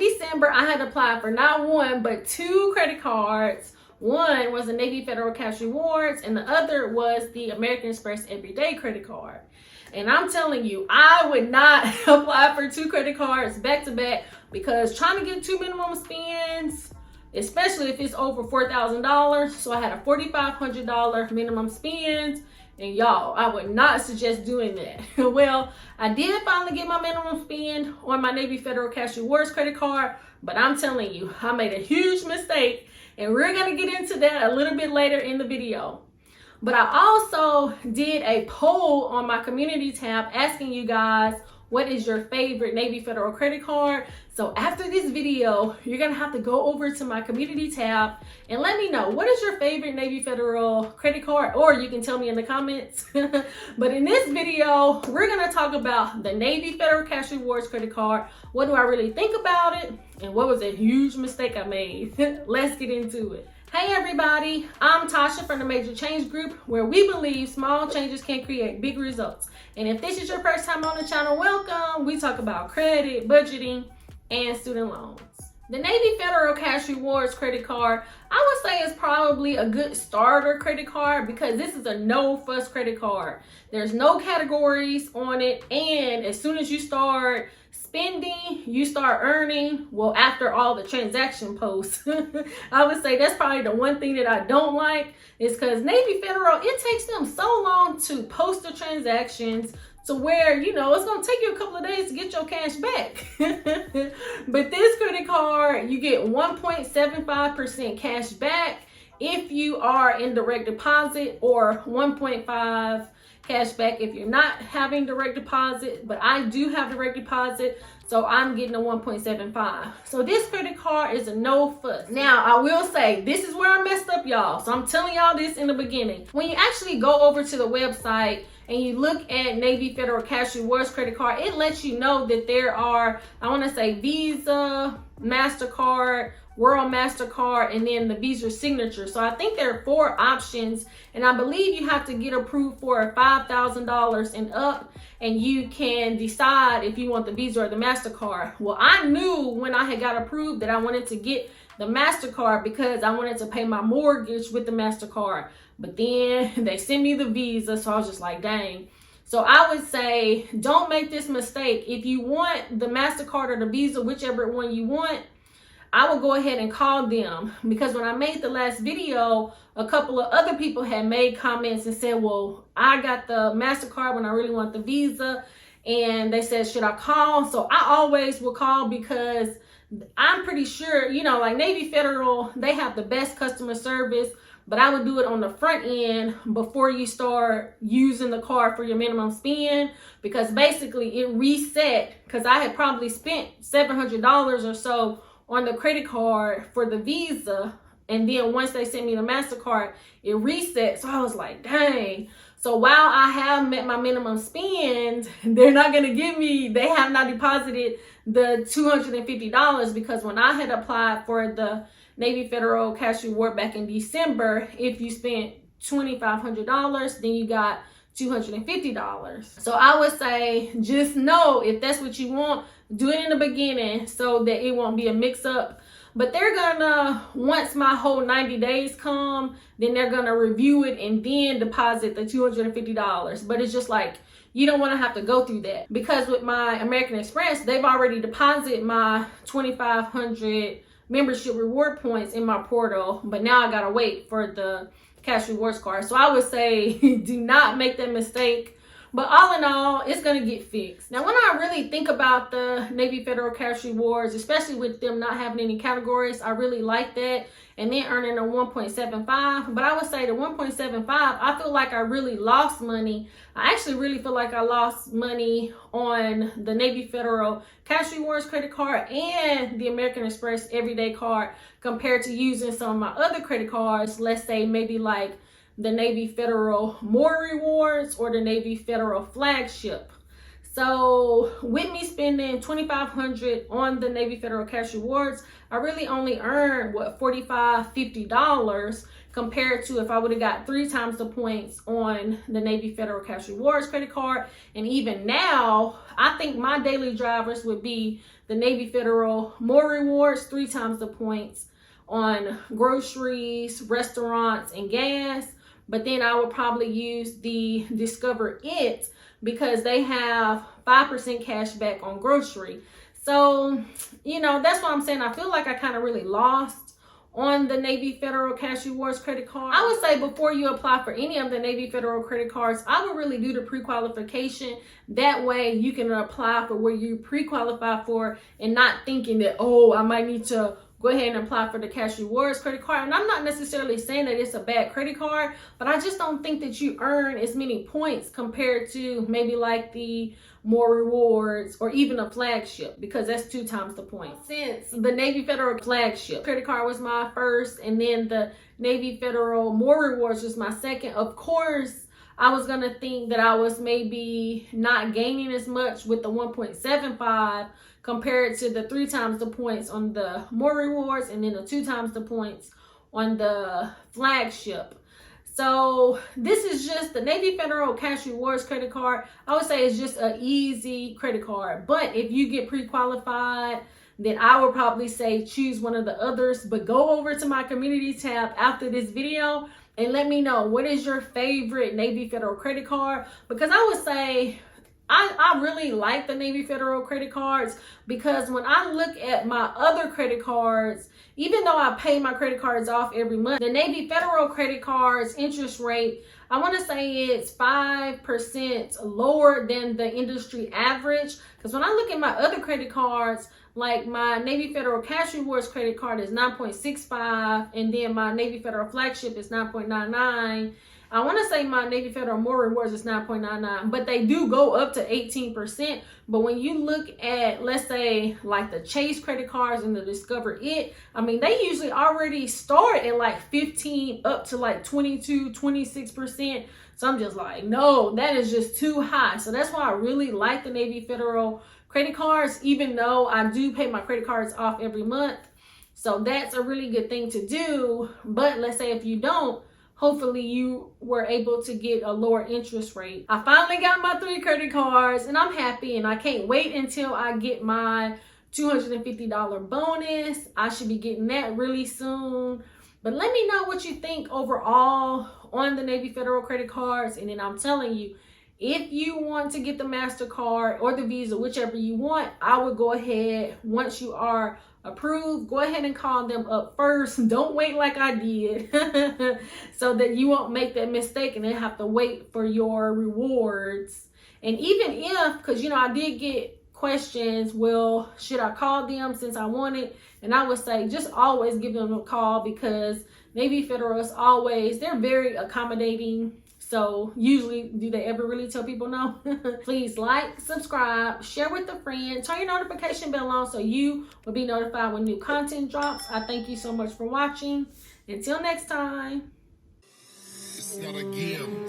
December, I had applied for not one, but 2 credit cards. One was the Navy Federal Cash Rewards, and the other was the American Express Everyday credit card. And I'm telling you, I would not apply for 2 credit cards back to back, because trying to get 2 minimum spends, especially if it's over $4,000. So I had a $4,500 minimum spend. And y'all, I would not suggest doing that. Well, I did finally get my minimum spend on my Navy Federal Cash Rewards credit card, but I'm telling you, I made a huge mistake, and we're gonna get into that a little bit later in the video. But I also did a poll on my community tab asking you guys, what is your favorite Navy Federal credit card? So after this video, you're gonna have to go over to my community tab and let me know, what is your favorite Navy Federal credit card? Or you can tell me in the comments. But in this video, we're gonna talk about the Navy Federal Cash Rewards credit card. What do I really think about it? And what was a huge mistake I made? Let's get into it. Hey everybody, I'm Tasha from the Major Change Group, where we believe small changes can create big results. And if this is your first time on the channel, welcome. We talk about credit, budgeting, and student loans. The Navy Federal Cash Rewards credit card, I would say, is probably a good starter credit card, because this is a no-fuss credit card. There's no categories on it, and as soon as you start spending, you start earning. Well, after all the transaction posts, I would say that's probably the one thing that I don't like, is because Navy Federal, it takes them so long to post the transactions, to where, you know, it's gonna take you a couple of days to get your cash back. But this credit card, you get 1.75% cash back if you are in direct deposit, or 1.5 cash back if you're not having direct deposit. But I do have direct deposit, so I'm getting a 1.75. So this credit card is a no fuss. Now, I will say, this is where I messed up, y'all. So I'm telling y'all this in the beginning. When you actually go over to the website and you look at Navy Federal Cash Rewards credit card, it lets you know that there are, I want to say, Visa, Mastercard, World Mastercard, and then the Visa Signature. So I think there are 4 options, and I believe you have to get approved for $5,000 and up, and you can decide if you want the Visa or the Mastercard. Well, I knew when I had got approved that I wanted to get the Mastercard, because I wanted to pay my mortgage with the Mastercard. But then they sent me the Visa, so I was just like, dang. So I would say, don't make this mistake. If you want the Mastercard or the Visa, whichever one you want, I will go ahead and call them, because when I made the last video, a couple of other people had made comments and said, well, I got the Mastercard when I really want the Visa. And they said, should I call? So I always will call, because I'm pretty sure, you know, like Navy Federal, they have the best customer service, but I would do it on the front end before you start using the card for your minimum spend, because basically it reset, because I had probably spent $700 or so on the credit card for the Visa, and then once they sent me the Mastercard, it reset. So I was like, dang. So while I have met my minimum spend, they're not going to give me, they have not deposited the $250, because when I had applied for the Navy Federal Cash Reward back in December, if you spent $2,500, then you got $250. So I would say, just know, if that's what you want, do it in the beginning so that it won't be a mix up. But they're gonna, once my whole 90 days come, then they're gonna review it and then deposit the $250. But it's just like, you don't want to have to go through that, because with my American Express, they've already deposited my 2,500 membership reward points in my portal, but now I gotta wait for the cash rewards card. So I would say, do not make that mistake. But all in all, it's going to get fixed. Now, when I really think about the Navy Federal Cash Rewards, especially with them not having any categories, I really like that. And then earning a 1.75. But I would say the 1.75, I feel like I really lost money. I actually really feel like I lost money on the Navy Federal Cash Rewards credit card and the American Express Everyday card, compared to using some of my other credit cards, let's say maybe like the Navy Federal More Rewards or the Navy Federal Flagship. So with me spending $2,500 on the Navy Federal Cash Rewards, I really only earned, what, $45, $50, compared to if I would have got 3 times the points on the Navy Federal Cash Rewards credit card. And even now, I think my daily drivers would be the the Navy Federal More Rewards, 3 times the points on groceries, restaurants, and gas. But then I would probably use the Discover It because they have 5% cash back on grocery. So, you know, that's what I'm saying. I feel like I kind of really lost on the Navy Federal Cash Rewards credit card. I would say before you apply for any of the Navy Federal credit cards, I would really do the pre-qualification. That way you can apply for where you pre-qualify for and not thinking that, oh, I might need to go ahead and apply for the Cash Rewards credit card. And I'm not necessarily saying that it's a bad credit card, but I just don't think that you earn as many points compared to maybe like the More Rewards or even a Flagship, because that's 2 times the points. Since the Navy Federal Flagship credit card was my first, and then the Navy Federal More Rewards was my second, of course, I was gonna think that I was maybe not gaining as much with the 1.75 compared to the 3 times the points on the More Rewards and then the 2 times the points on the Flagship. So this is just the Navy Federal Cash Rewards credit card. I would say it's just an easy credit card. But if you get pre-qualified, then I would probably say choose one of the others. But go over to my community tab after this video and let me know what is your favorite Navy Federal credit card. Because I would say I really like the Navy Federal credit cards, because when I look at my other credit cards, even though I pay my credit cards off every month, the Navy Federal credit cards interest rate, I want to say it's 5% lower than the industry average. Because when I look at my other credit cards, like my Navy Federal Cash Rewards credit card is 9.65, and then my Navy Federal Flagship is 9.99. I want to say my Navy Federal More Rewards is 9.99, but they do go up to 18%. But when you look at, let's say, like the Chase credit cards and the Discover It, I mean, they usually already start at like 15 up to like 22, 26%. So I'm just like, no, that is just too high. So that's why I really like the Navy Federal credit cards, even though I do pay my credit cards off every month. So that's a really good thing to do. But let's say if you don't, hopefully you were able to get a lower interest rate. I finally got my 3 credit cards and I'm happy, and I can't wait until I get my $250 bonus. I should be getting that really soon. But let me know what you think overall on the Navy Federal credit cards. And then I'm telling you, if you want to get the Mastercard or the Visa, whichever you want, I would go ahead, once you are approved, go ahead and call them up first. Don't wait like I did so that you won't make that mistake and then have to wait for your rewards. And even if, because, you know, I did get questions, well, should I call them since I want it? And I would say just always give them a call, because Navy Federal is always, they're very accommodating. So usually, do they ever really tell people no? Please like, subscribe, share with a friend, turn your notification bell on so you will be notified when new content drops. I thank you so much for watching. Until next time. It's not a game.